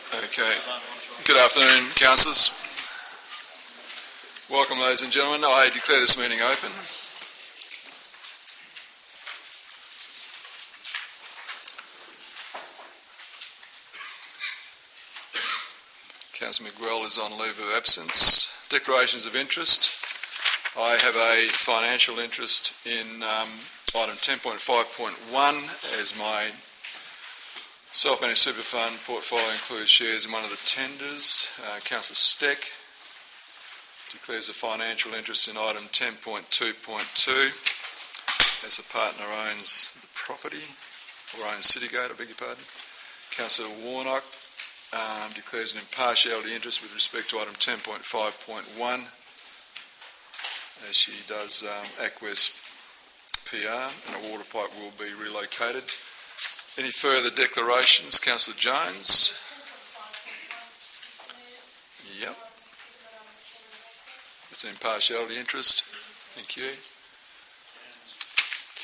Okay. Good afternoon, councillors. Welcome, ladies and gentlemen. I declare this meeting open. Councillor Miguel is on leave of absence. Declarations of interest. I have a financial interest in item 10.5.1 as my self-managed super fund portfolio includes shares in one of the tenders. Councillor Steck declares a financial interest in item 10.2.2 as the partner owns the property, or owns Citygate, I beg your pardon. Councillor Warnock declares an impartiality interest with respect to item 10.5.1 as she does Aquis PR, and a water pipe will be relocated. Any further declarations? Councillor Jones. Yep. It's an impartiality interest. Thank you.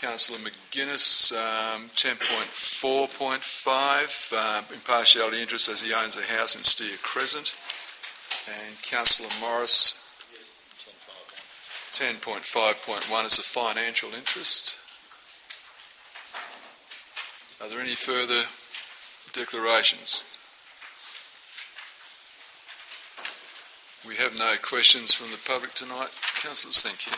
Councillor McGuinness, 10.4.5, impartiality interest as he owns a house in Steer Crescent. And Councillor Morris, 10.5.1 is a financial interest. Are there any further declarations? We have no questions from the public tonight. Councillors, thank you.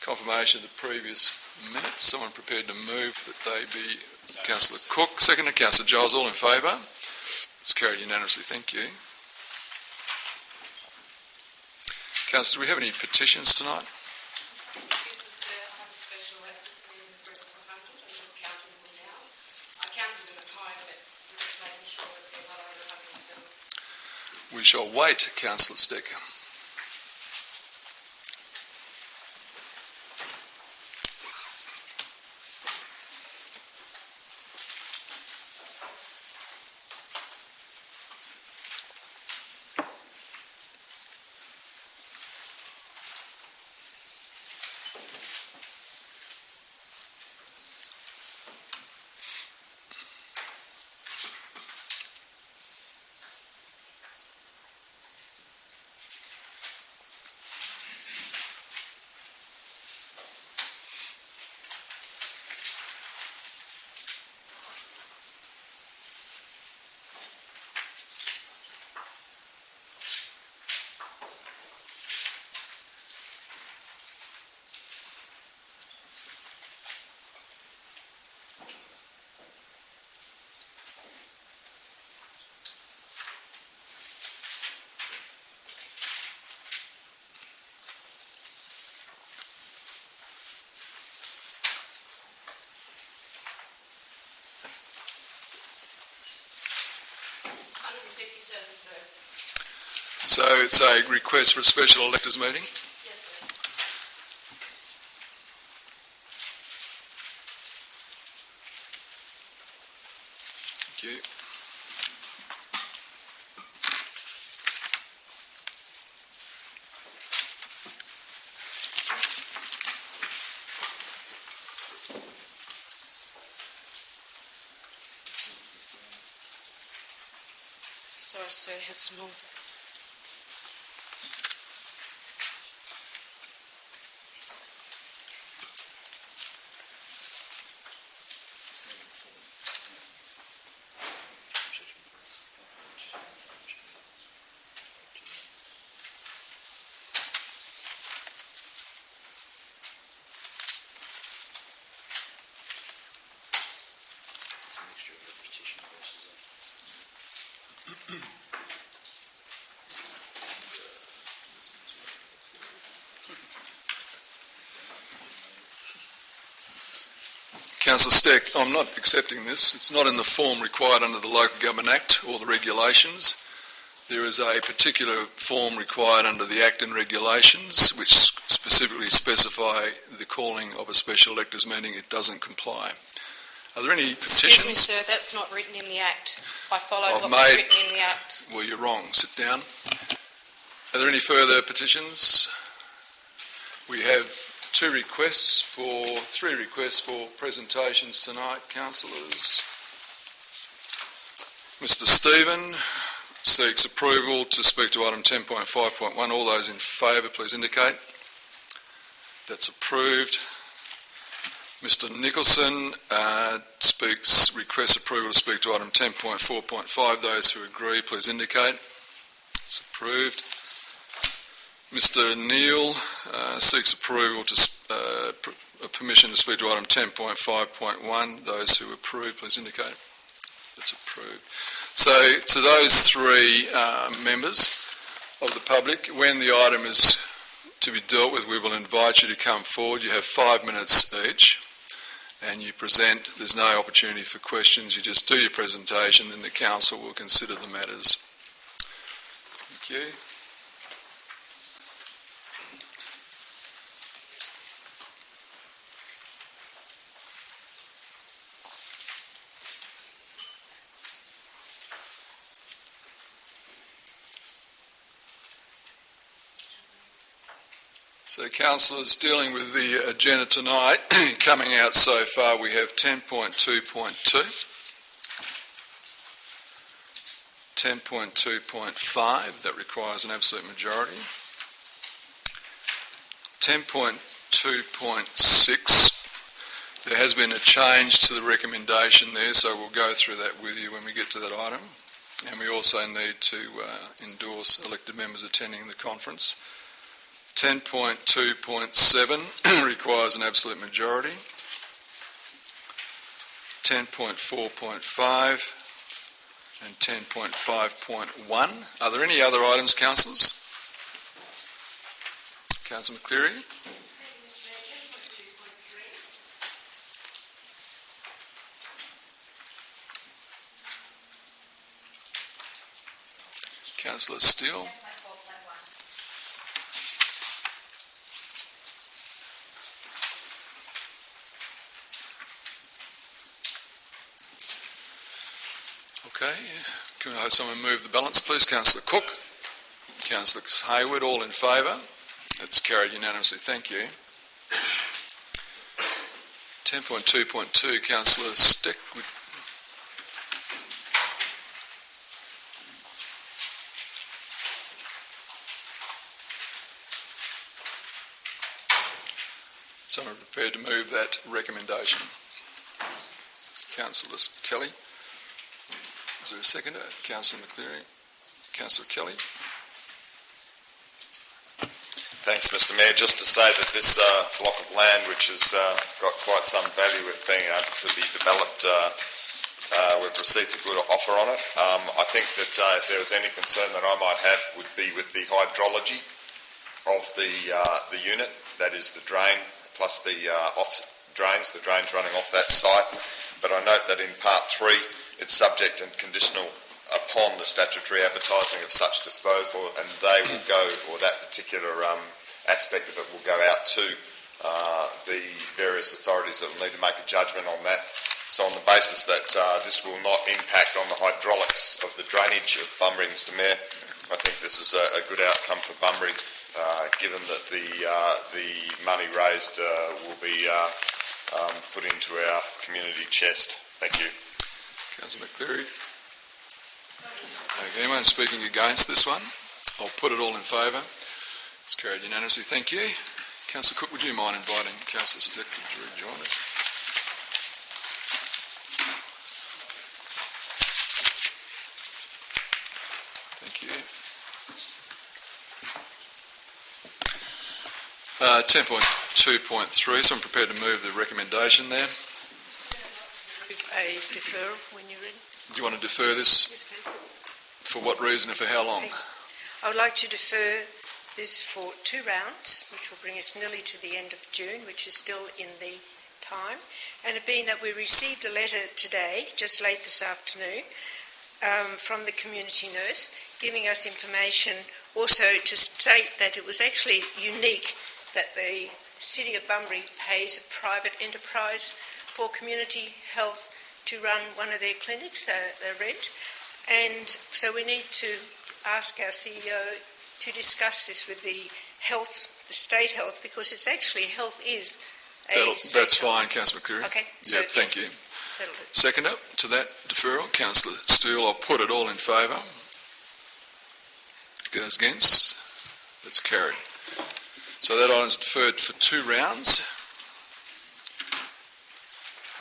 Confirmation of the previous minutes. Someone prepared to move that they be Councillor Cook. Seconded, Councillor Giles. All in favour? It's carried unanimously. Thank you. Councillors, do we have any petitions tonight? We shall wait, Councillor Steck. So it's a request for a special electors meeting? Yes, sir. Thank you. Sorry, sir, it has some more. Councillor Steck, I'm not accepting this. It's not in the form required under the Local Government Act or the regulations. There is a particular form required under the Act and regulations which specifically specify the calling of a special electors meeting. It doesn't comply. Are there any petitions? Excuse me, sir, that's not written in the Act. I followed what was written in the Act. Well, you're wrong. Sit down. Are there any further petitions? We have three requests for presentations tonight, councillors. Mr. Stephen seeks approval to speak to item 10.5.1. All those in favour, please indicate. That's approved. Mr. Nicholson requests approval to speak to item 10.4.5. Those who agree, please indicate. It's approved. Mr. Neal seeks approval to permission to speak to item 10.5.1. Those who approve, please indicate. That's approved. So, to those three members of the public, when the item is to be dealt with, we will invite you to come forward. You have 5 minutes each, and you present. There's no opportunity for questions. You just do your presentation, then the council will consider the matters. Thank you. So, councillors, dealing with the agenda tonight, coming out so far, we have 10.2.2, 10.2.5, that requires an absolute majority, 10.2.6, there has been a change to the recommendation there, so we'll go through that with you when we get to that item. And we also need to endorse elected members attending the conference. 10.2.7 requires an absolute majority. 10.4.5 and 10.5.1. Are there any other items, councillors? Councillor McCleary? Councillor Steele? Okay, can I have someone move the balance, please? Councillor Cook, Councillor Hayward, all in favour? It's carried unanimously, thank you. 10.2.2, Councillor Steck. Someone prepared to move that recommendation? Councillor Kelly. Is there a seconder? Councillor McCleary. Councillor Kelly. Thanks, Mr. Mayor. Just to say that this block of land, which has got quite some value with being able to be developed, we've received a good offer on it. I think that if there was any concern that I might have would be with the hydrology of the unit, that is the drain, plus the drains running off that site. But I note that in Part 3, it's subject and conditional upon the statutory advertising of such disposal, and they will go, or that particular aspect of it will go out to the various authorities that will need to make a judgment on that. So on the basis that this will not impact on the hydraulics of the drainage of Bunbury, Mr. Mayor, I think this is a good outcome for Bunbury, given that the money raised will be put into our community chest. Thank you. Councillor McCleary. Okay, anyone speaking against this one? I'll put it all in favour. It's carried unanimously. Thank you. Councillor Cook, would you mind inviting Councillor Steck to rejoin us? Thank you. 10.2.3, so I'm prepared to move the recommendation there. I defer when you're ready. Do you want to defer this? Yes, please. For what reason and for how long? I would like to defer this for 2 rounds, which will bring us nearly to the end of June, which is still in the time. And it being that we received a letter today, just late this afternoon, from the community nurse, giving us information also to state that it was actually unique that the City of Bunbury pays a private enterprise for community health to run one of their clinics, the rent. And so we need to ask our CEO to discuss this with the state health, because it's actually health is a That's fine, Councillor McCleary. Okay. Yeah, thank you. That'll do. Seconder to that deferral, Councillor Steele. I'll put it all in favour. Those against? That's carried. So that item is deferred for 2 rounds.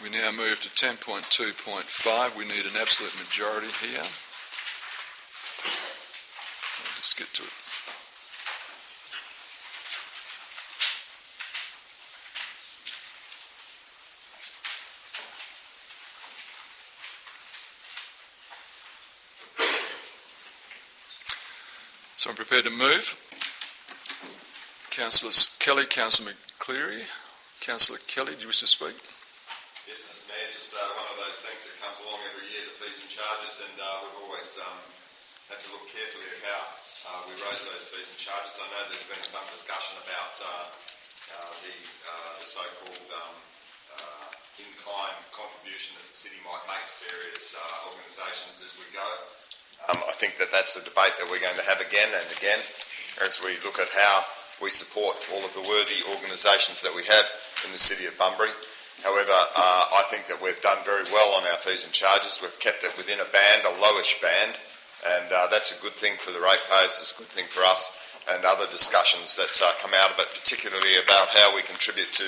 We now move to 10.2.5. We need an absolute majority here. I'll just get to it. So I'm prepared to move. Councillor Kelly, Councillor McCleary. Councillor Kelly, do you wish to speak? Yes, Mr Mayor, just one of those things that comes along every year, the fees and charges, and we've always had to look carefully at how we raise those fees and charges. I know there's been some discussion about the so-called in-kind contribution that the city might make to various organisations as we go. I think that's a debate that we're going to have again and again as we look at how we support all of the worthy organisations that we have in the city of Bunbury. However, I think that we've done very well on our fees and charges. We've kept it within a band, a lowish band, and that's a good thing for the ratepayers, it's a good thing for us, and other discussions that come out of it, particularly about how we contribute to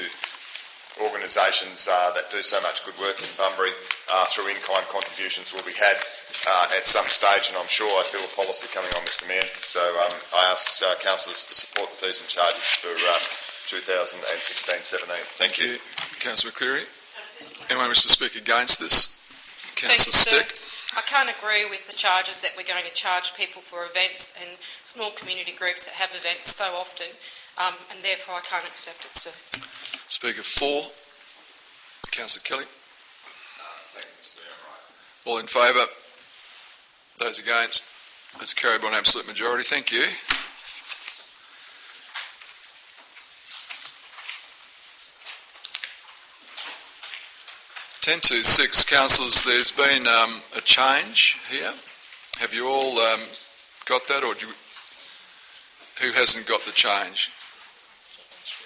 organisations that do so much good work in Bunbury through in-kind contributions will be had at some stage, and I'm sure I feel a policy coming on, Mr Mayor. So I ask councillors to support the fees and charges for 2016-17. Thank you. Councillor McCleary. Anyone wish to speak against this? Thank you, Councillor sir. Stick. I can't agree with the charges that we're going to charge people for events and small community groups that have events so often, and therefore I can't accept it, sir. Speaker 4. Councillor Kelly. Thank you, Mr Mayor. Right. All in favour? Those against? That's carried by an absolute majority. Thank you. Ten to 6, councillors. There's been a change here. Have you all got that, or who hasn't got the change?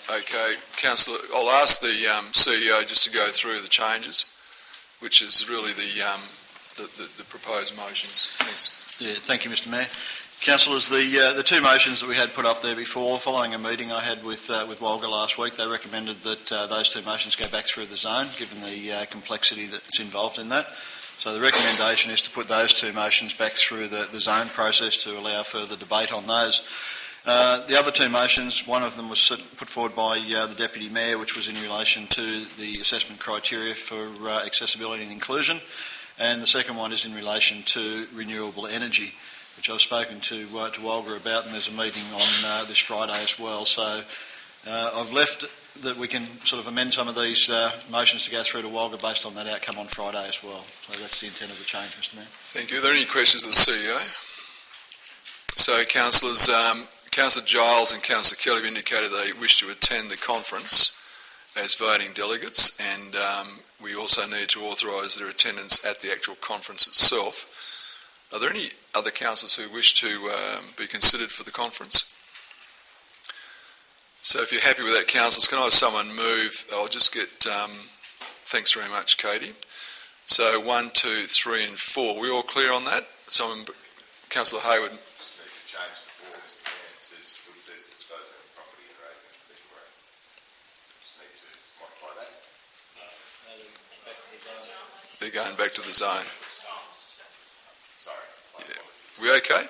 Okay, councillor. I'll ask the CEO just to go through the changes, which is really the proposed motions. Thanks. Yeah, thank you, Mr Mayor. Councillors, the 2 motions that we had put up there before, following a meeting I had with Walga last week, they recommended that those 2 motions go back through the zone, given the complexity that's involved in that. So the recommendation is to put those 2 motions back through the zone process to allow further debate on those. The other 2 motions, one of them was put forward by the Deputy Mayor, which was in relation to the assessment criteria for accessibility and inclusion, and the second one is in relation to renewable energy, which I've spoken to Walga about, and there's a meeting on this Friday as well. So I've left that we can sort of amend some of these motions to go through to Walga based on that outcome on Friday as well. So that's the intent of the change, Mr Mayor. Thank you. Are there any questions of the CEO? So, councillors, Councillor Giles and Councillor Kelly have indicated they wish to attend the conference as voting delegates, and we also need to authorise their attendance at the actual conference itself. Are there any other councillors who wish to be considered for the conference? So if you're happy with that, councillors, can I have someone move? I'll just get, thanks very much, Katie. So 1, 2, 3 and 4. We all clear on that? Someone, Councillor Hayward. They're going back to the zone. Sorry. Yeah. We okay?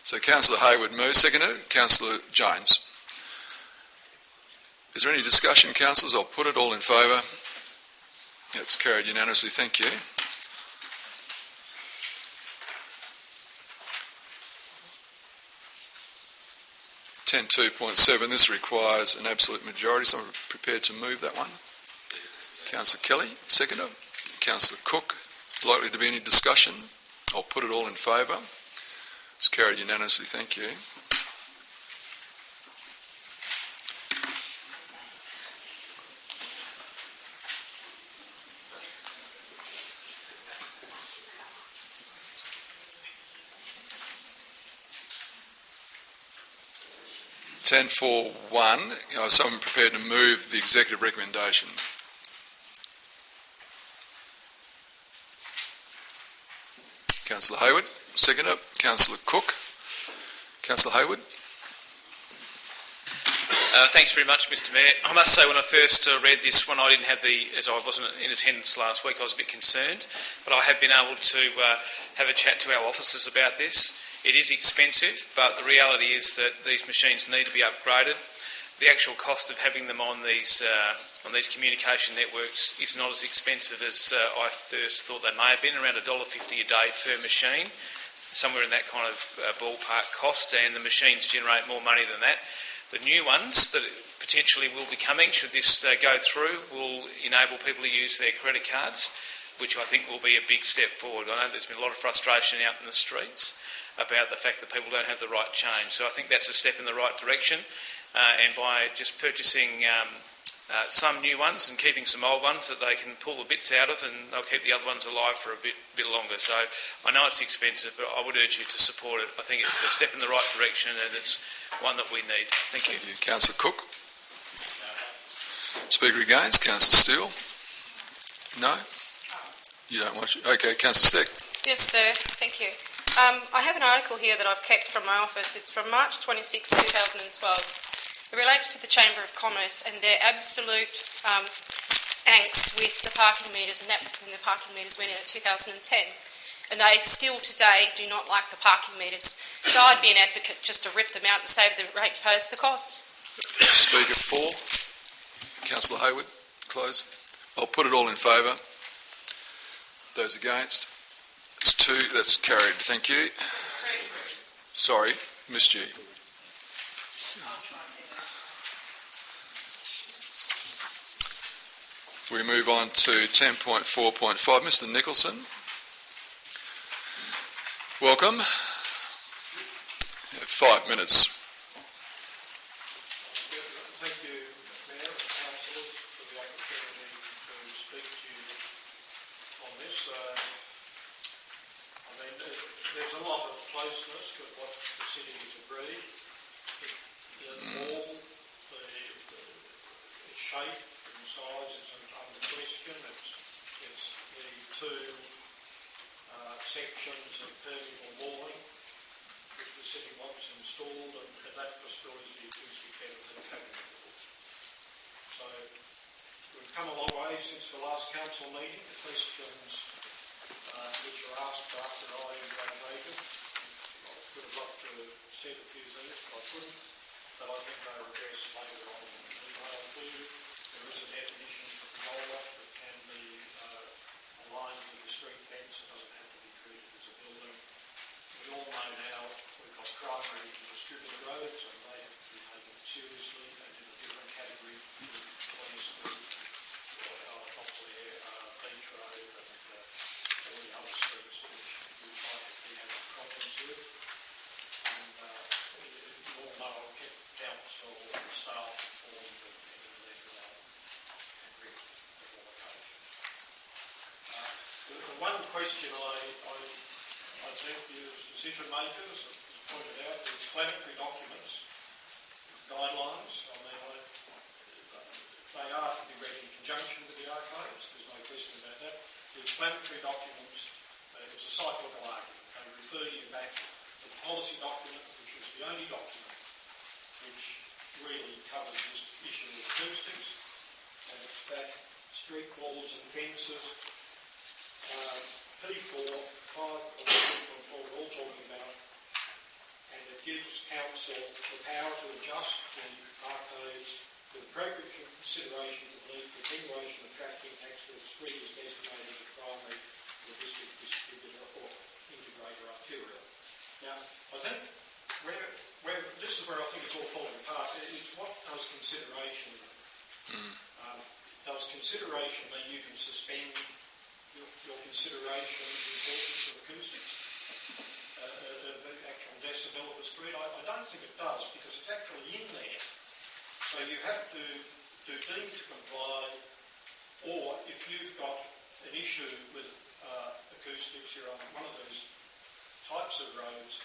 So Councillor Hayward moves. Seconder, Councillor Jones. Is there any discussion, councillors? I'll put it all in favour. It's carried unanimously. Thank you. Ten 2.7. This requires an absolute majority. Someone prepared to move that one? Councillor Kelly, seconder. Councillor Cook. Likely to be any discussion? I'll put it all in favour. It's carried unanimously. Thank you. Ten 4.1. Someone prepared to move the executive recommendation? Councillor Hayward, seconder. Councillor Cook. Councillor Hayward. Thanks very much, Mr Mayor. I must say, when I first read this one, I didn't have as I wasn't in attendance last week, I was a bit concerned, but I have been able to have a chat to our officers about this. It is expensive, but the reality is that these machines need to be upgraded. The actual cost of having them on these communication networks is not as expensive as I first thought they may have been, around $1.50 a day per machine, somewhere in that kind of ballpark cost, and the machines generate more money than that. The new ones that potentially will be coming, should this go through, will enable people to use their credit cards, which I think will be a big step forward. I know there's been a lot of frustration out in the streets about the fact that people don't have the right change. So I think that's a step in the right direction. And by just purchasing some new ones and keeping some old ones that they can pull the bits out of, and they'll keep the other ones alive for a bit longer. So I know it's expensive, but I would urge you to support it. I think it's a step in the right direction, and it's one that we need. Thank you. Councillor Cook. Speaker against. Councillor Steele. No? You don't want to? Okay, Councillor Steck. Yes, sir. Thank you. I have an article here that I've kept from my office. It's from March 26, 2012. It relates to the Chamber of Commerce and their absolute angst with the parking metres, and that was when the parking metres went in at 2010. And they still today do not like the parking metres. So I'd be an advocate just to rip them out and save the ratepayers the cost. Speaker for. Councillor Hayward. Close. I'll put it all in favour. Those against. It's 2. That's carried. Thank you. Sorry, missed you. We move on to 10.4.5. Mr. Nicholson. Welcome. 5 minutes. Thank you, Mayor and Councillors, for the opportunity to speak to you on this. There's a lot of closeness with what the city has agreed. The wall, its shape and size isn't under question. It's the 2 sections of permeable walling which the city wants installed, and that destroys the acoustic benefit of having it. So we've come a long way since the last council meeting. The questions which were asked after I vacated, I would have loved to have said a few things, but I couldn't. But I think they were addressed later on in the email to you. There is a definition for the roller that can be aligned with the street fence. It doesn't have to be treated as a building. We all know now we've got primary and distributed roads, and they have to be taken seriously and in a different category to Queen Street, Beach Road, and all the other streets which we might be having problems with. And you all know council staff informed in their agreed allocation. The one question I think you as decision makers have pointed out, the explanatory documents, guidelines, they are to be read in conjunction with the archives, there's no question about that. The explanatory documents, it was a cyclical argument. They refer you back to the policy document, which was the only document which really covers this issue of acoustics, and it's back street walls and fences. P4, 5.4, we're all talking about, and it gives council the power to adjust the archives with appropriate consideration for the need for attenuation of traffic impacts where the street is designated as a primary or district distributor or integrator arterial. Now, I think this is where I think it's all falling apart. It's what does consideration mean? Does consideration mean you can suspend your consideration of the importance of acoustics, the actual decibel of the street? I don't think it does, because it's actually in there. So you have to deem to comply, or if you've got an issue with acoustics, you're on one of those types of roads,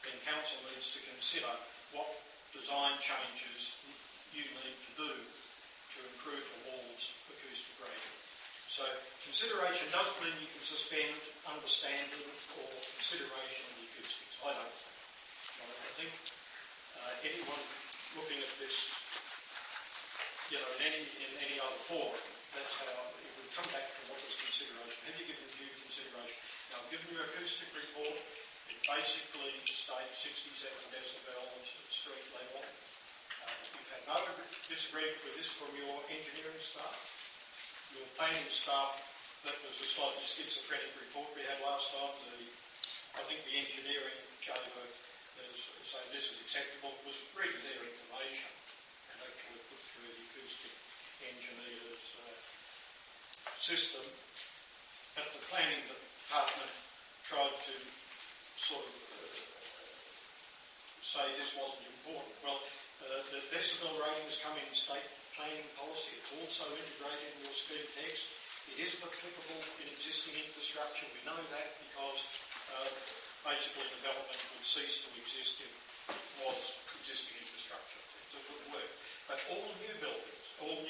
then council needs to consider what design changes you need to do to improve the wall's acoustic rating. So consideration doesn't mean you can suspend understanding or consideration of the acoustics. I don't think. I think anyone looking at this, in any other forum, that's how it would come back to what was consideration. Have you given due consideration? Now, I've given you an acoustic report. It basically states 67 decibels at street level. You've had no disagreement with this from your engineering staff. Your planning staff, that was a slightly schizophrenic report we had last time. I think the engineering gave saying this is acceptable, was reading their information and actually put through the acoustic engineer's system. But the planning department tried to sort of say this wasn't important. Well, the decibel ratings come in state planning policy. It's also integrated in your scheme text. It isn't applicable in existing infrastructure. We know that because basically development would cease to exist if it was existing infrastructure. It just wouldn't work. But all new buildings, all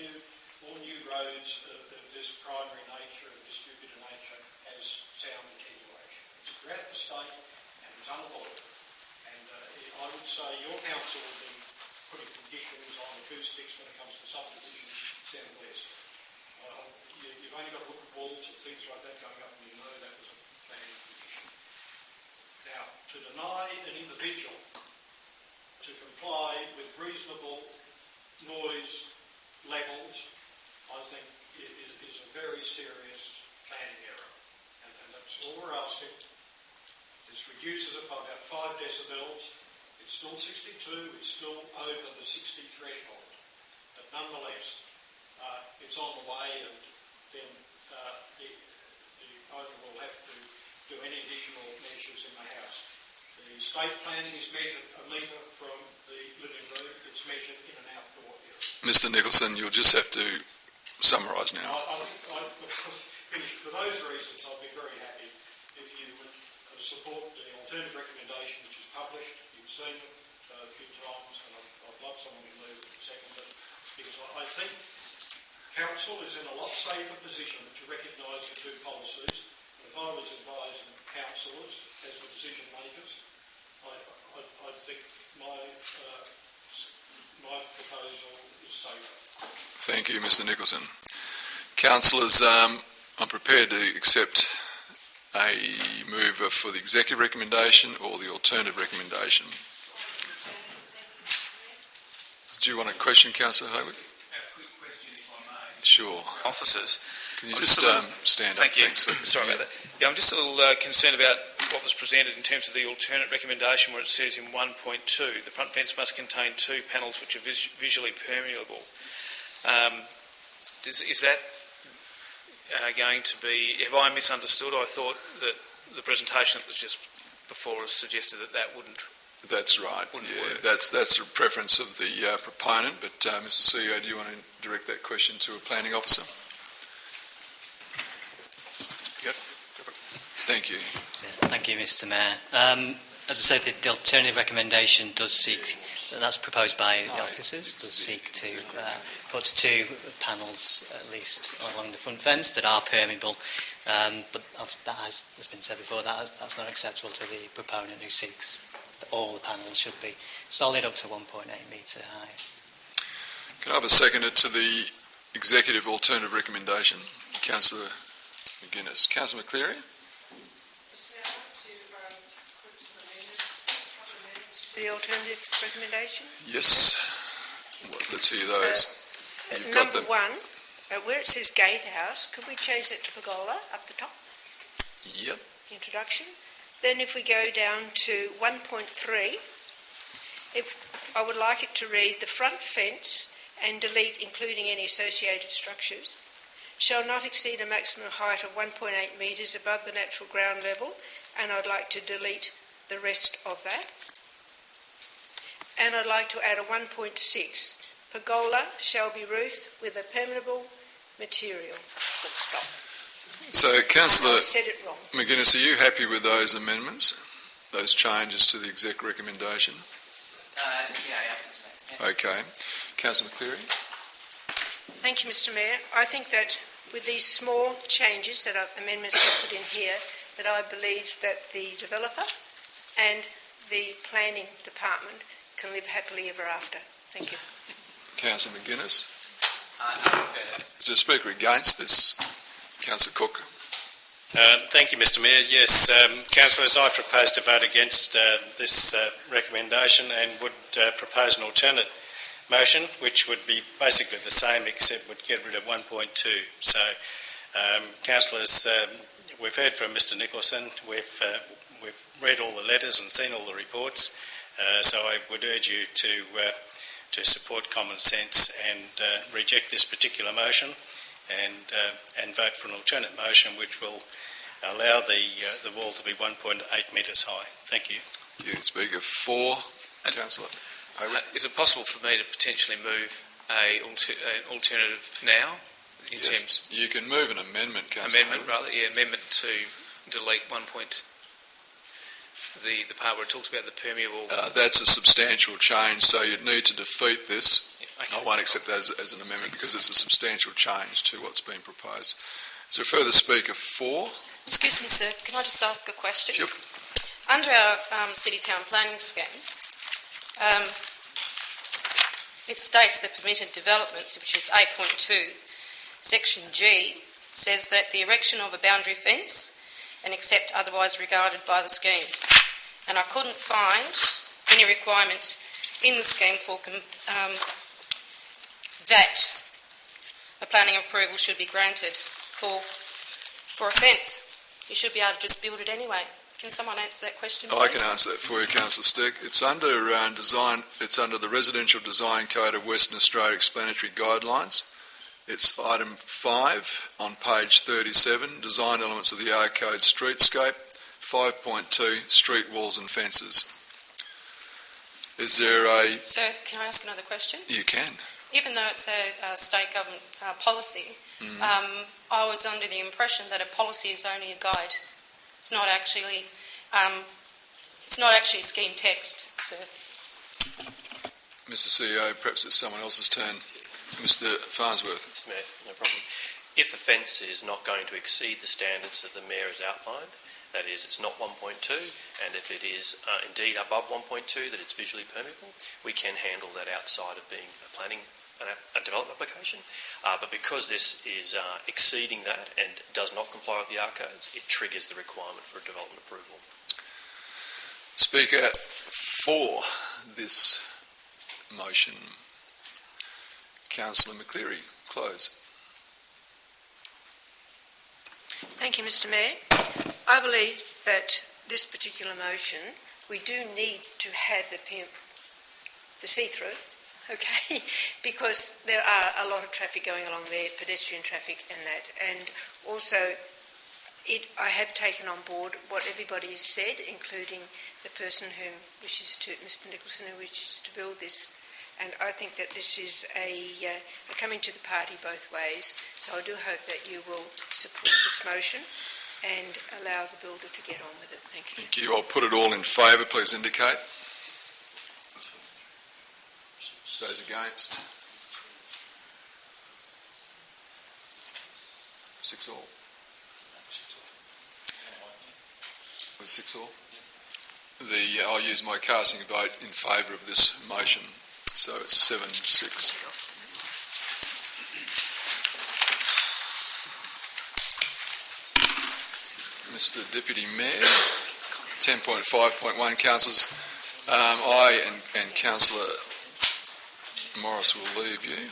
new roads of this primary nature, of distributed nature, has sound attenuation. It's throughout the state and it's unavoidable. And I would say your council will be putting conditions on acoustics when it comes to subdivisions down west. You've only got to look at walls and things like that going up and you know that was a planning condition. Now, to deny an individual to comply with reasonable noise levels, I think is a very serious planning error. And that's all we're asking. This reduces it by about 5 decibels. It's still 62, it's still over the 60 threshold. But nonetheless, it's on the way, and then the owner will have to do any additional measures in the house. The state planning is measured a metre from the living room. It's measured in an outdoor area. Mr. Nicholson, you'll just have to summarise now. I'll finish. For those reasons, I'll be very happy if you would support the alternative recommendation which is published. You've seen it a few times, and I'd love someone to move it and second it, because I think Council is in a lot safer position to recognise the two policies. And if I was advising councillors as the decision makers, I think my proposal is safer. Thank you, Mr. Nicholson. Councillors, I'm prepared to accept a mover for the executive recommendation or the alternative recommendation. Do you want a question, Councillor Hayward? A quick question, if I may. Sure. Officers. Can you just stand up? Thank you. Thanks. Sorry about that. Yeah, I'm just a little concerned about what was presented in terms of the alternate recommendation where it says in 1.2 the front fence must contain 2 panels which are visually permeable. Is that going to be, have I misunderstood? I thought that the presentation that was just before us suggested that wouldn't. That's right. Wouldn't Yeah, work. that's the preference of the proponent. But Mr. CEO, do you want to direct that question to a planning officer? Yep. Thank you, Mr. Mayor. As I said, the alternative recommendation does seek, that's proposed by the officers, does seek to put 2 panels at least along the front fence that are permeable. But that has been said before, that's not acceptable to the proponent who seeks that all the panels should be solid up to 1.8 metre high. Can I have a seconder to the executive alternative recommendation? Councillor McGuinness. Councillor McCleary? The alternative recommendation? Yes. Well, let's hear those. You've got Number them. 1, where it says gatehouse, could we change that to pergola up the top? Yep. Introduction. Then if we go down to 1.3, I would like it to read the front fence and delete including any associated structures shall not exceed a maximum height of 1.8 metres above the natural ground level, and I'd like to delete the rest of that. And I'd like to add a 1.6. Pergola shall be roofed with a permeable material. Full stop. So, Councillor I said it wrong. McGuinness, are you happy with those amendments, those changes to the exec recommendation? Yeah. Okay. Councillor McCleary? Thank you, Mr. Mayor. I think that with these small changes that are amendments I put in here, that I believe that the developer and the planning department can live happily ever after. Thank you. Councillor McGuinness. Is there a speaker against this? Councillor Cook. Thank you, Mr Mayor. Yes, councillors, I propose to vote against this recommendation and would propose an alternate motion, which would be basically the same except would get rid of 1.2. So, councillors, we've heard from Mr Nicholson. We've read all the letters and seen all the reports. So I would urge you to support common sense and reject this particular motion and vote for an alternate motion which will allow the wall to be 1.8 metres high. Thank you. You speaker for, Councillor. Is it possible for me to potentially move an alternative now? In Yes. terms You can move an amendment, Councillor. amendment to delete 1 point, the part where it talks about the permeable. That's a substantial change, so you'd need to defeat this. Okay. I won't accept that as an amendment because it's a substantial change to what's been proposed. Is there a further speaker for? Excuse me, sir, can I just ask a question? Sure. Under our city-town planning scheme, it states that permitted developments, which is 8.2, section G, says that the erection of a boundary fence and except otherwise regarded by the scheme. And I couldn't find any requirement in the scheme for that a planning approval should be granted for a fence. You should be able to just build it anyway. Can someone answer that question, please? I can answer that for you, Councillor Stick. It's under design. It's under the Residential Design Code of Western Australia Explanatory Guidelines. It's item 5 on page 37, Design Elements of the R Code Streetscape, 5.2, Street Walls and Fences. Is there a... Sir, can I ask another question? You can. Even though it's a state government policy, I was under the impression that a policy is only a guide. It's not actually scheme text, sir. Mr CEO, perhaps it's someone else's turn. Mr Farnsworth. Mr Mayor, no problem. If a fence is not going to exceed the standards that the Mayor has outlined, that is, it's not 1.2, and if it is indeed above 1.2, that it's visually permeable, we can handle that outside of being a planning, a development application. But because this is exceeding that and does not comply with the R codes, it triggers the requirement for a development approval. Speaker for this motion, Councillor McCleary. Close. Thank you, Mr Mayor. I believe that this particular motion, we do need to have the see-through, okay, because there are a lot of traffic going along there, pedestrian traffic and that, and also I have taken on board what everybody has said, including the person who wishes to, Mr Nicholson, who wishes to build this. And I think that this is a coming to the party both ways. So I do hope that you will support this motion and allow the builder to get on with it. Thank you. Thank you. I'll put it all in favour. Please indicate. Those against? 6 all. Was 6 all? I'll use my casting vote in favour of this motion. So it's 7-6. Mr Deputy Mayor, 10.5.1 councillors. I and Councillor Morris will leave you.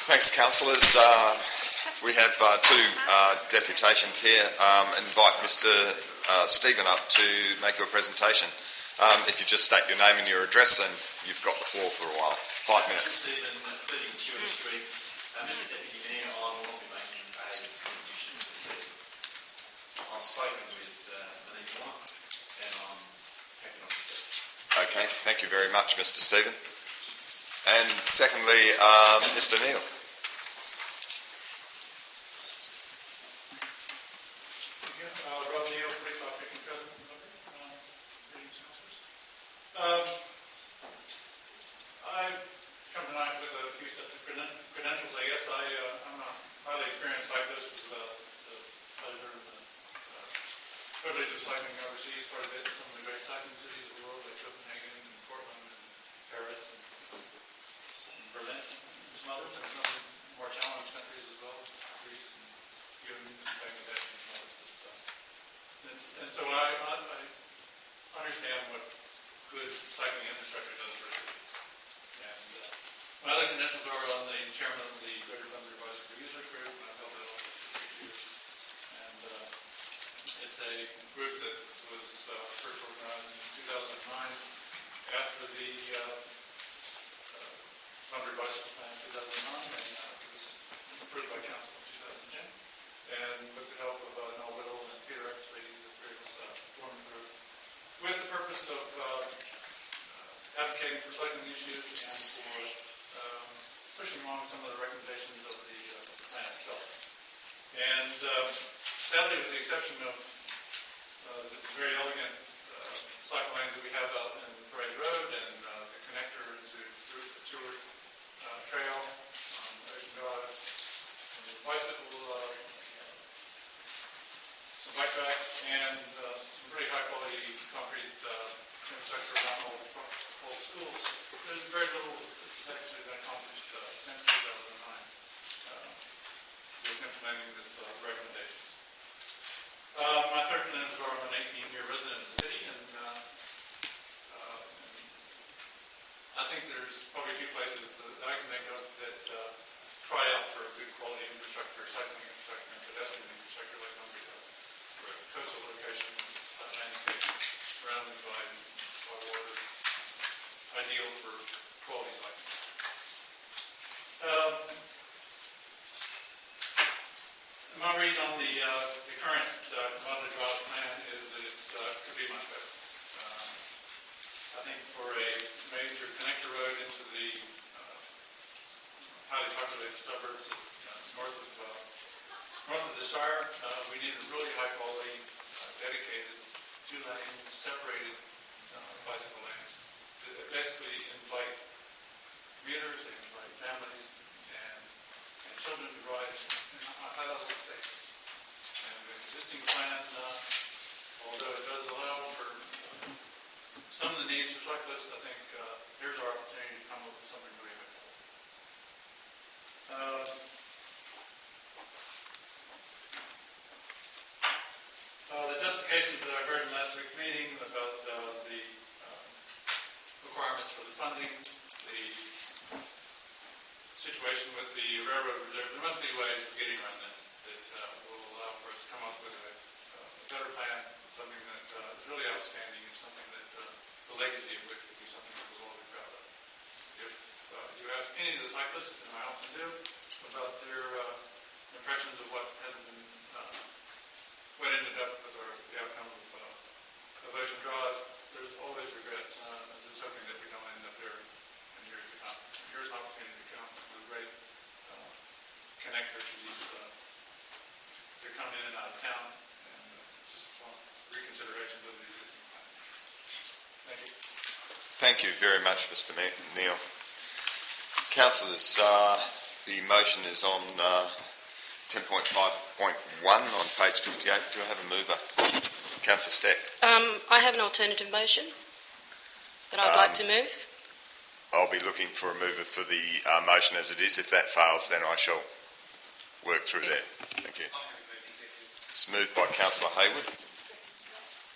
Thanks, councillors. We have two deputations here. Invite Mr Stephen up to make your presentation. If you just state your name and your address, and you've got the floor for a while. 5 minutes. Stephen, 30 Stewart Street, Mr Deputy Mayor, I will not be making a contribution this evening. I've spoken with each one and I'm happy not to speak. Okay, thank you very much, Mr Stephen. And secondly, Mr Neil. Rob Neal, 45 Picking Crescent. Greetings, councillors. I've come tonight with a few sets of credentials, I guess. I'm a highly experienced cyclist with the pleasure and the privilege of cycling overseas quite a bit in some of the great cycling cities of the world, like Copenhagen and Portland and Paris and Berlin and some others, and some more challenged countries as well, Greece and even Bangladesh and some others. And so I understand what good cycling infrastructure does for a city. And my other credentials are on the chairman of the Greater London Bicycle Users Group, and I've held that office for 6 years. And it's a group that was first organized in 2009 after the London Bicycle Plan in 2009, and it was approved by council in 2010. And with the help of Noel Whittle and Peter Exley, the three of us formed the group with the purpose of advocating for cycling issues and for pushing along some of the recommendations of the plan itself. And sadly, with the exception of the very elegant cycle lanes that we have out in Parade Road and the connector to the Stewart Trail on Ocean Drive, and the bicycle, some bike tracks, and some pretty high-quality concrete infrastructure around all the schools. There's very little that's actually been accomplished since 2009 with implementing this recommendation. My third credentials are I'm an 18-year resident of the city, and I think there's probably a few places that I can think of that cry out for a good quality infrastructure, cycling infrastructure, and pedestrian infrastructure like Hungary does. For a coastal location, landscape, surrounded by water, ideal for quality cycling. My read on the current commodity drive plan is that it could be much better. I think for a major connector road into the highly populated suburbs north of the Shire, we need a really high quality, dedicated, 2-lane, separated bicycle lanes that basically invite commuters, they invite families, and children to ride in a high level of safety. And the existing plan, although it does allow for some of the needs for cyclists, I think here's our opportunity to come up with something really good. The justifications that I heard in last week's meeting about the requirements for the funding, the situation with the railroad reserve, there must be ways of getting around that will allow for us to come up with a better plan, something that is really outstanding, and something that the legacy of which would be something that we'll all be proud of. If you ask any of the cyclists, and I often do, about their impressions of what hasn't been, what ended up with the outcome of Ocean Drive, there's always regrets. Just hoping that we don't end up there in years to come. Here's an opportunity to come with a great connector to these, to come in and out of town, and just want reconsiderations of the existing plan. Thank you. Thank you very much, Mr Neil. Councillors, the motion is on 10.5.1 on page 58. Do I have a mover? Councillor Stack. I have an alternative motion that I'd like to move. I'll be looking for a mover for the motion as it is. If that fails, then I shall work through there. Thank you. It's moved by Councillor Hayward,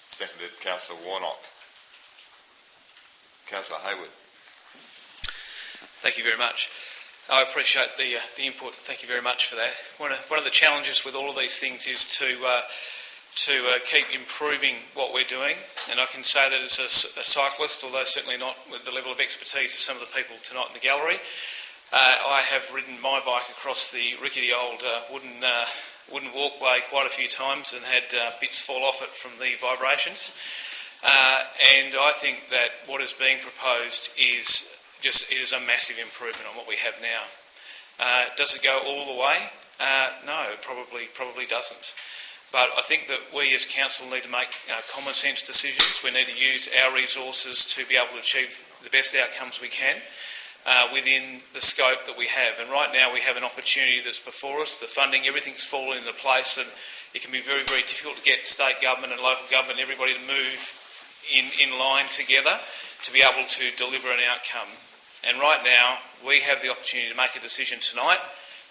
seconded Councillor Warnock. Councillor Hayward. Thank you very much. I appreciate the input. Thank you very much for that. One of the challenges with all of these things is to keep improving what we're doing, and I can say that as a cyclist, although certainly not with the level of expertise of some of the people tonight in the gallery, I have ridden my bike across the rickety old wooden walkway quite a few times and had bits fall off it from the vibrations. And I think that what is being proposed is a massive improvement on what we have now. Does it go all the way? No, it probably doesn't. But I think that we as council need to make common sense decisions. We need to use our resources to be able to achieve the best outcomes we can within the scope that we have. And right now we have an opportunity that's before us. The funding, everything's fallen into place, and it can be very, very difficult to get state government and local government, everybody to move in line together to be able to deliver an outcome. And right now we have the opportunity to make a decision tonight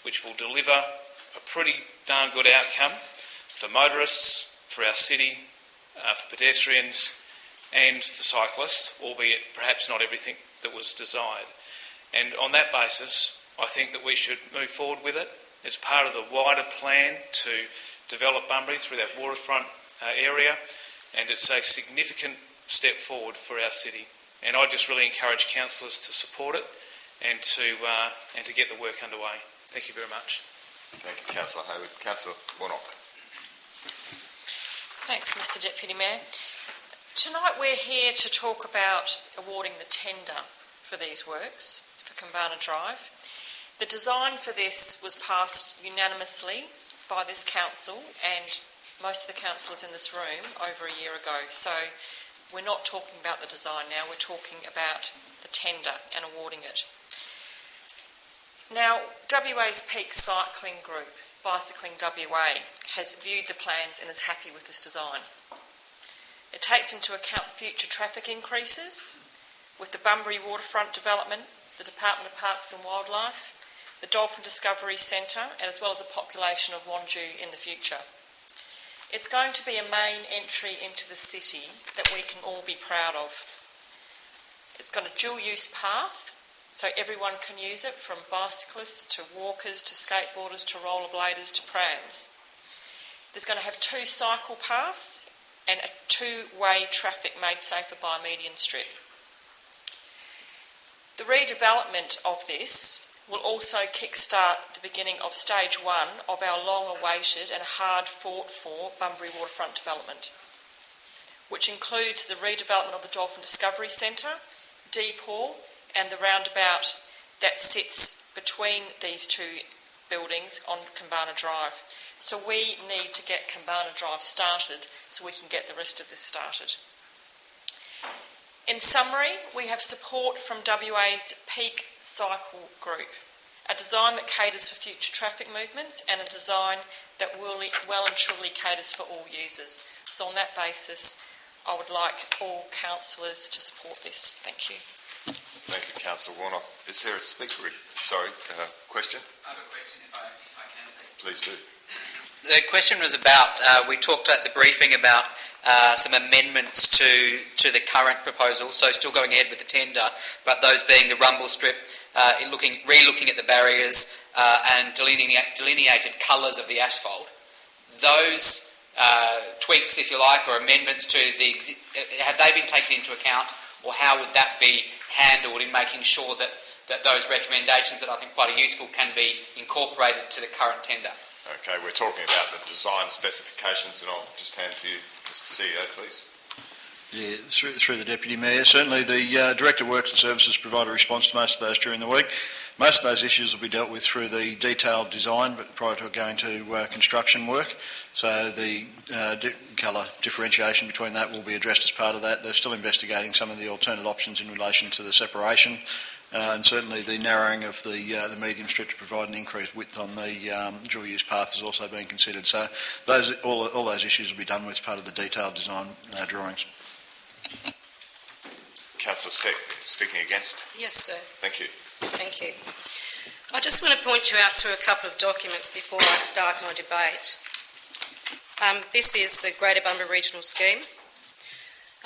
which will deliver a pretty darn good outcome for motorists, for our city, for pedestrians and for cyclists, albeit perhaps not everything that was desired. And on that basis, I think that we should move forward with it. It's part of the wider plan to develop Bunbury through that waterfront area, and it's a significant step forward for our city. And I just really encourage councillors to support it and to get the work underway. Thank you very much. Thank you, Councillor Hayward. Councillor Warnock. Thanks, Mr Deputy Mayor. Tonight we're here to talk about awarding the tender for these works for Kambana Drive. The design for this was passed unanimously by this council and most of the councillors in this room over a year ago. So we're not talking about the design now, we're talking about the tender and awarding it. Now, WA's Peak Cycling Group, Bicycling WA, has viewed the plans and is happy with this design. It takes into account future traffic increases with the Bunbury waterfront development, the Department of Parks and Wildlife, the Dolphin Discovery Centre, and as well as a population of Wandoo in the future. It's going to be a main entry into the city that we can all be proud of. It's got a dual-use path, so everyone can use it, from bicyclists to walkers to skateboarders to rollerbladers to prams. There's going to have 2 cycle paths and a 2-way traffic made safer by a median strip. The redevelopment of this will also kickstart the beginning of stage 1 of our long-awaited and hard-fought-for Bunbury waterfront development, which includes the redevelopment of the Dolphin Discovery Centre, Depot, and the roundabout that sits between these 2 buildings on Kambana Drive. So we need to get Kambana Drive started so we can get the rest of this started. In summary, we have support from WA's Peak Cycle Group, a design that caters for future traffic movements and a design that well and truly caters for all users. So on that basis, I would like all councillors to support this. Thank you. Thank you, Councillor Warnock. Is there a speaker? Question? I have a question if I can. Please do. The question was about, we talked at the briefing about some amendments to the current proposal, so still going ahead with the tender, but those being the rumble strip, re-looking at the barriers and delineated colours of the asphalt. Those tweaks, if you like, or amendments to have they been taken into account, or how would that be handled in making sure that those recommendations that I think quite are useful can be incorporated to the current tender? Okay, we're talking about the design specifications, and I'll just hand to you, Mr CEO, please. Yeah, through the Deputy Mayor. Certainly the Director of Works and Services provided a response to most of those during the week. Most of those issues will be dealt with through the detailed design, but prior to going to construction work. So the colour differentiation between that will be addressed as part of that. They're still investigating some of the alternate options in relation to the separation. And certainly the narrowing of the medium strip to provide an increased width on the dual-use path is also being considered. So all those issues will be done with as part of the detailed design drawings. Councillor Steck, speaking against. Yes, sir. Thank you. Thank you. I just want to point you out to a couple of documents before I start my debate. This is the Greater Bunbury Regional Scheme.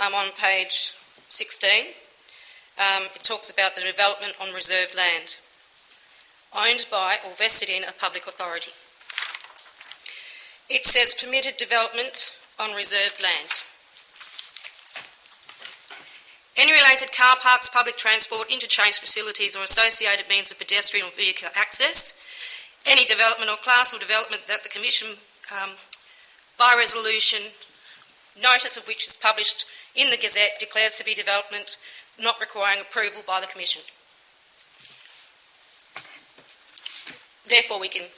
On page 16. It talks about the development on reserved land, owned by or vested in a public authority. It says permitted development on reserved land. Any related car parks, public transport, interchange facilities or associated means of pedestrian or vehicle access. Any development or class or development that the Commission, by resolution, notice of which is published in the Gazette, declares to be development not requiring approval by the Commission. Therefore, we can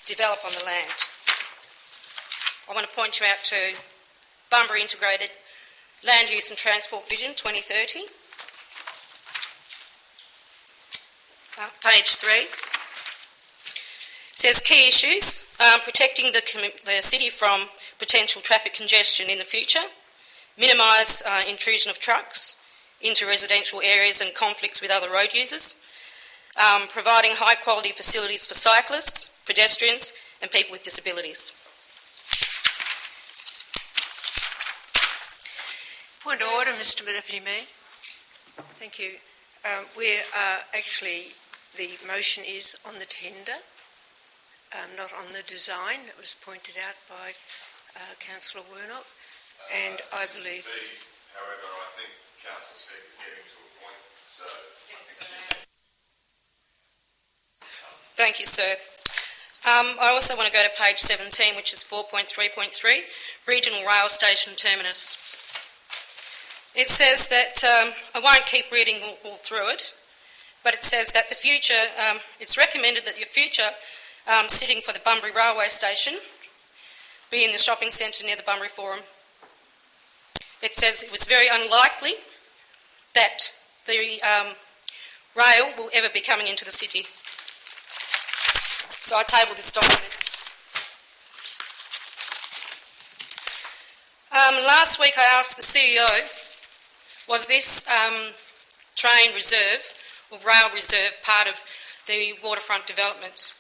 develop on the land. I want to point you out to Bunbury Integrated Land Use and Transport Vision 2030, page 3. It says key issues, protecting the city from potential traffic congestion in the future, minimise intrusion of trucks into residential areas and conflicts with other road users, providing high quality facilities for cyclists, pedestrians and people with disabilities. Point of order, Mr. Deputy Mayor. Thank you. The motion is on the tender, not on the design that was pointed out by Councillor Warnock. And I believe... However, I think Councillor Speck is getting to a point, so... Thank you, sir. I also want to go to page 17, which is 4.3.3, Regional Rail Station Terminus. It says that, I won't keep reading all through it, but it says that the future, it's recommended that your future sitting for the Bunbury Railway Station be in the shopping centre near the Bunbury Forum. It says it was very unlikely that the rail will ever be coming into the city. So I tabled this document. Last week I asked the CEO, was this train reserve or rail reserve part of the waterfront development?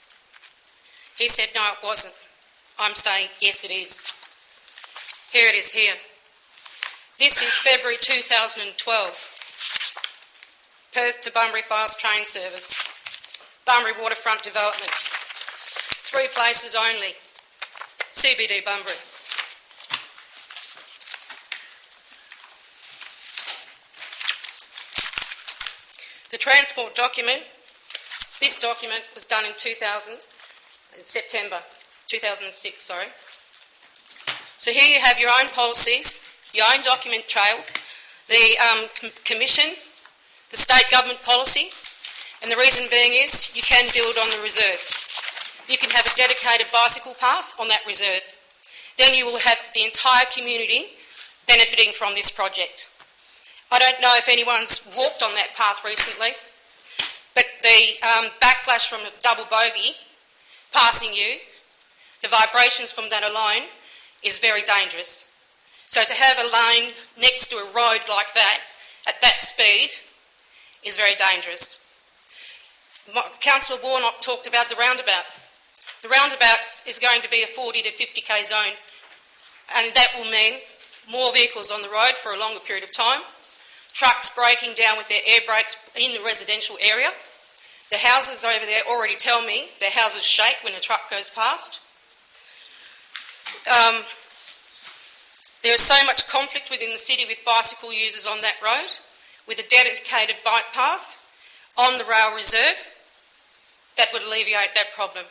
He said no, it wasn't. I'm saying yes, it is. Here it is here. This is February 2012. Perth to Bunbury fast train service. Bunbury waterfront development. 3 places only. CBD Bunbury. The transport document, this document was done in September 2006, sorry. So here you have your own policies, your own document trail, the Commission, the state government policy, and the reason being is you can build on the reserve. You can have a dedicated bicycle path on that reserve. Then you will have the entire community benefiting from this project. I don't know if anyone's walked on that path recently, but the backlash from a double bogey passing you, the vibrations from that alone is very dangerous. So to have a lane next to a road like that, at that speed, is very dangerous. Councillor Warnock talked about the roundabout. The roundabout is going to be a 40 to 50k zone, and that will mean more vehicles on the road for a longer period of time, trucks breaking down with their air brakes in the residential area. The houses over there already tell me their houses shake when a truck goes past. There is so much conflict within the city with bicycle users on that road, with a dedicated bike path on the rail reserve, that would alleviate that problem.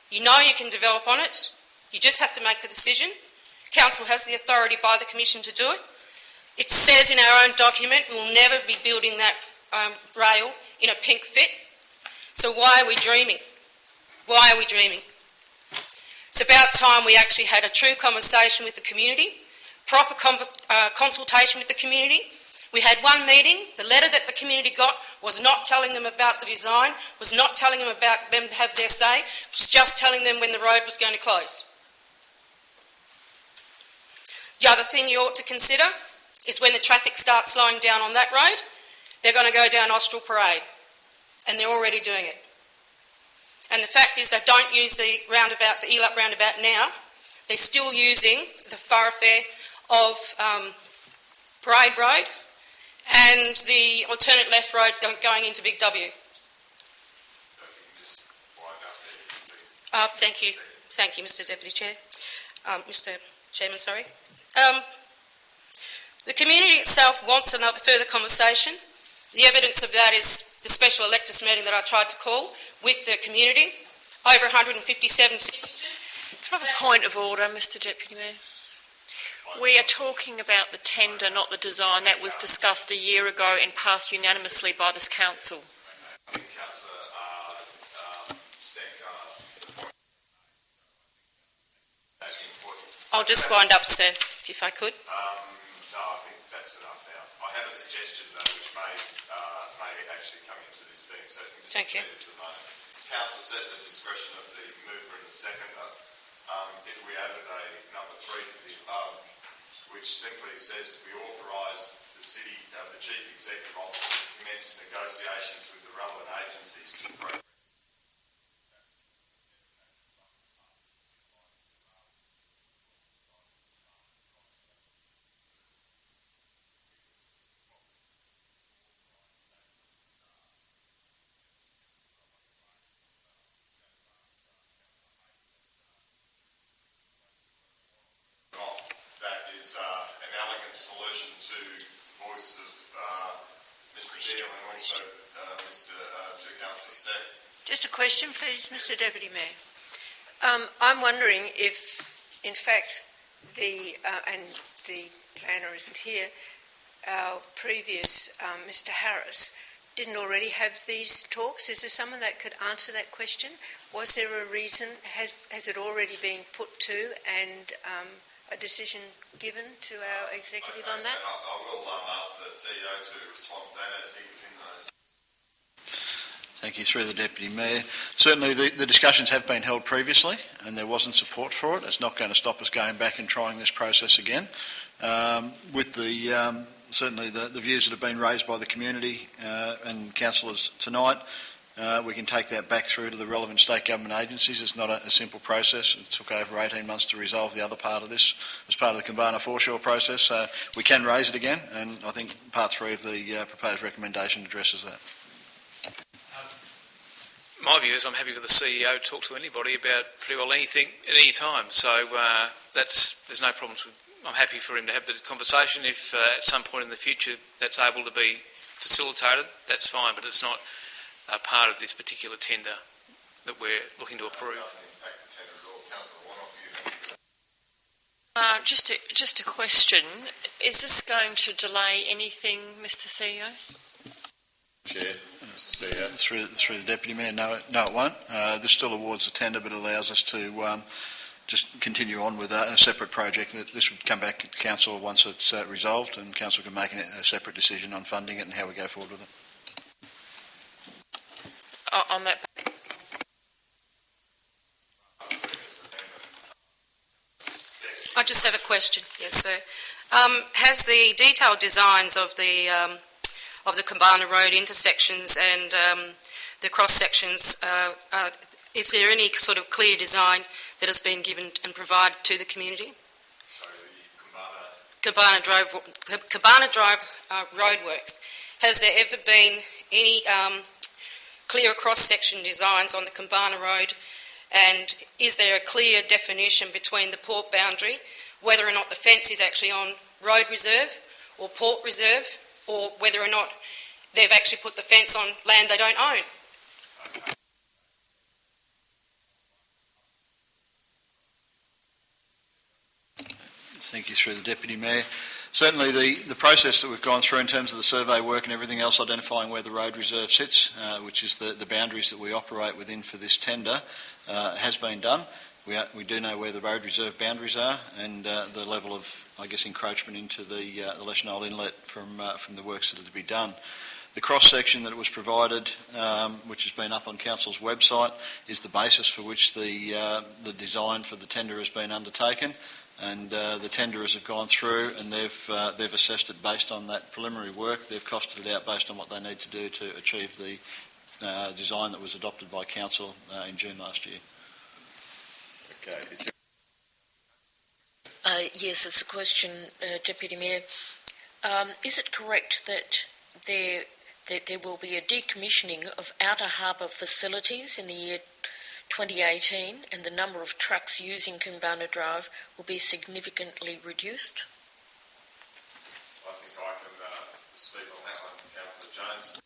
You know you can develop on it, you just have to make the decision. Council has the authority by the Commission to do it. It says in our own document we will never be building that rail in a pink fit. So why are we dreaming? Why are we dreaming? It's about time we actually had a true conversation with the community, proper consultation with the community. We had one meeting. The letter that the community got was not telling them about the design, was not telling them about them to have their say, it was just telling them when the road was going to close. The other thing you ought to consider is when the traffic starts slowing down on that road, they're going to go down Austral Parade, and they're already doing it. And the fact is they don't use the roundabout, the ELUP roundabout now. They're still using the thoroughfare of Parade Road and the alternate left road going into Big W. Thank you. Thank you, Mr Deputy Chair. Mr Chairman, sorry. The community itself wants another further conversation. The evidence of that is the special electors meeting that I tried to call with the community. Over 157 signatures. Can I have a point of order, Mr Deputy Mayor? We are talking about the tender, not the design. That was discussed a year ago and passed unanimously by this council. I'll just wind up, sir, if I could. No, I think that's enough now. I have a suggestion, though, which may actually come into this being certainly just Thank you. at the moment. Council's at the discretion of the mover and the seconder. If we added a number 3 to the above, which simply says we authorise the city, the chief executive officer to commence negotiations with the relevant agencies to progress. That is an elegant solution to the voice of Mr. Deal and also to Councillor Stack. Just a question, please, Mr Deputy Mayor. I'm wondering if, in fact, and the planner isn't here, our previous Mr Harris didn't already have these talks. Is there someone that could answer that question? Was there a reason? Has it already been put to and a decision given to our executive on that? I will ask the CEO to respond to that as he was in those. Thank you. Through the Deputy Mayor. Certainly the discussions have been held previously and there wasn't support for it. It's not going to stop us going back and trying this process again. With certainly the views that have been raised by the community and councillors tonight, we can take that back through to the relevant state government agencies. It's not a simple process. It took over 18 months to resolve the other part of this as part of the Kambana foreshore process. So we can raise it again, and I think part 3 of the proposed recommendation addresses that. My view is I'm happy for the CEO to talk to anybody about pretty well anything at any time. So there's no problems with. I'm happy for him to have the conversation. If at some point in the future that's able to be facilitated, that's fine. But it's not a part of this particular tender that we're looking to approve. Just a question. Is this going to delay anything, Mr CEO? Chair, Mr. CEO. Through the Deputy Mayor, no it won't. This still awards the tender, but allows us to just continue on with a separate project. This would come back to Council once it's resolved, and Council can make a separate decision on funding it and how we go forward with it. On that. I just have a question. Yes, sir. Has the detailed designs of the Kambana Road intersections and the cross sections, is there any sort of clear design that has been given and provided to the community? Sorry, the Kambana Drive roadworks. Has there ever been any clear cross-section designs on the Kambana Road, and is there a clear definition between the port boundary, whether or not the fence is actually on road reserve or port reserve, or whether or not they've actually put the fence on land they don't own? Thank you. Through the Deputy Mayor. Certainly the process that we've gone through in terms of the survey work and everything else, identifying where the road reserve sits, which is the boundaries that we operate within for this tender, has been done. We do know where the road reserve boundaries are and the level of, I guess, encroachment into the Leschnell Inlet from the works that are to be done. The cross-section that was provided, which has been up on Council's website, is the basis for which the design for the tender has been undertaken. And the tenderers have gone through and they've assessed it based on that preliminary work. They've costed it out based on what they need to do to achieve the design that was adopted by Council in June last year. Okay. Yes, it's a question, Deputy Mayor. Is it correct that there will be a decommissioning of outer harbour facilities in the year 2018 and the number of trucks using Kambana Drive will be significantly reduced? to speak on that one, Councillor Jones.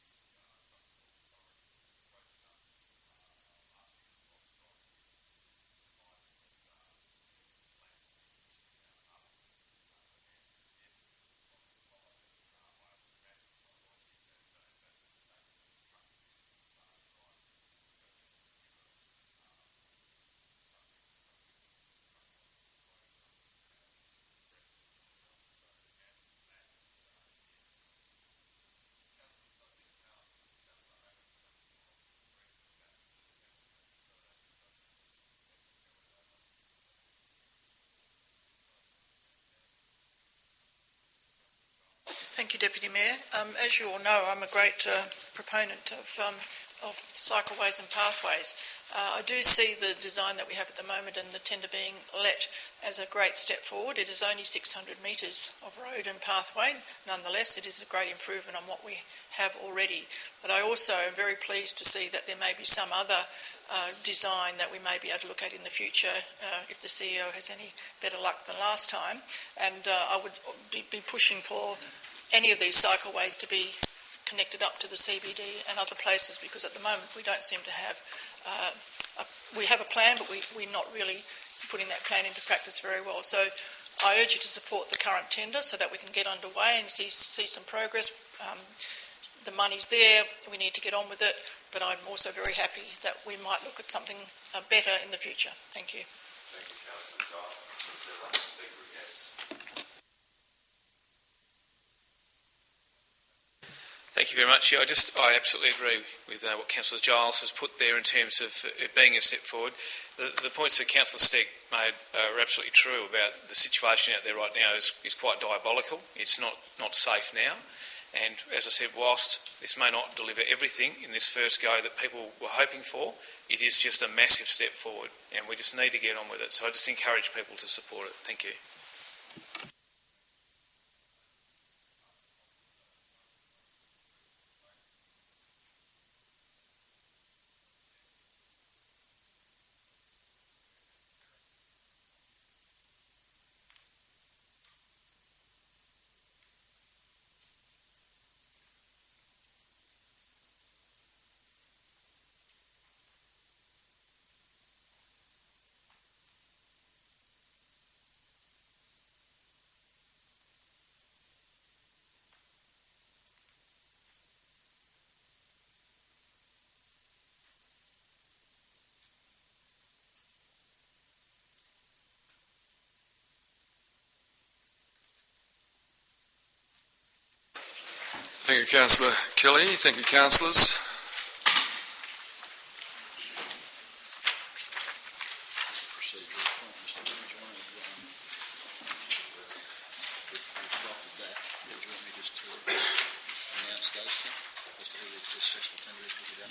Thank you, Deputy Mayor. As you all know, I'm a great proponent of cycleways and pathways. I do see the design that we have at the moment and the tender being let as a great step forward. It is only 600 metres of road and pathway. Nonetheless, it is a great improvement on what we have already. But I also am very pleased to see that there may be some other design that we may be able to look at in the future if the CEO has any better luck than last time. And I would be pushing for any of these cycleways to be connected up to the CBD and other places, because at the moment we don't seem to have we have a plan, but we're not really putting that plan into practice very well. So I urge you to support the current tender so that we can get underway and see some progress. The money's there, we need to get on with it, but I'm also very happy that we might look at something better in the future. Thank you. Thank you, Councillor Giles. Is there one speaker against? Thank you very much. Yeah, I absolutely agree with what Councillor Giles has put there in terms of it being a step forward. The points that Councillor Steck made are absolutely true about the situation out there right now is quite diabolical. It's not safe now. And as I said, whilst this may not deliver everything in this first go that people were hoping for, it is just a massive step forward, and we just need to get on with it. So I just encourage people to support it. Thank you. Thank you, Councillor Kelly. Thank you, councillors.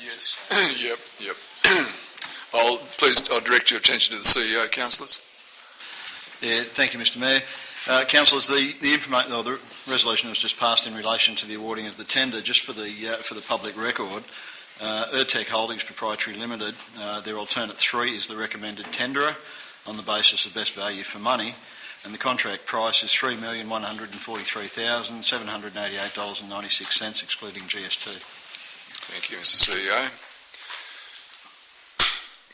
Yes. Yep. I'll direct your attention to the CEO, councillors. Yeah, thank you, Mr. Mayor. Councillors, the resolution was just passed in relation to the awarding of the tender. Just for the public record, Urtec Holdings Proprietary Limited, their alternate 3 is the recommended tenderer on the basis of best value for money, and the contract price is $3,143,788.96, excluding GST. Thank you, Mr. CEO.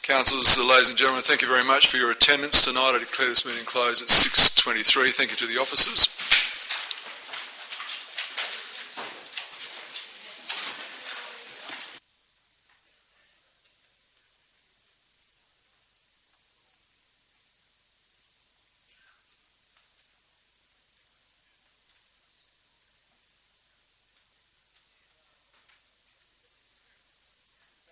Councillors, ladies and gentlemen, thank you very much for your attendance tonight. I declare this meeting closed at 6:23. Thank you to the officers.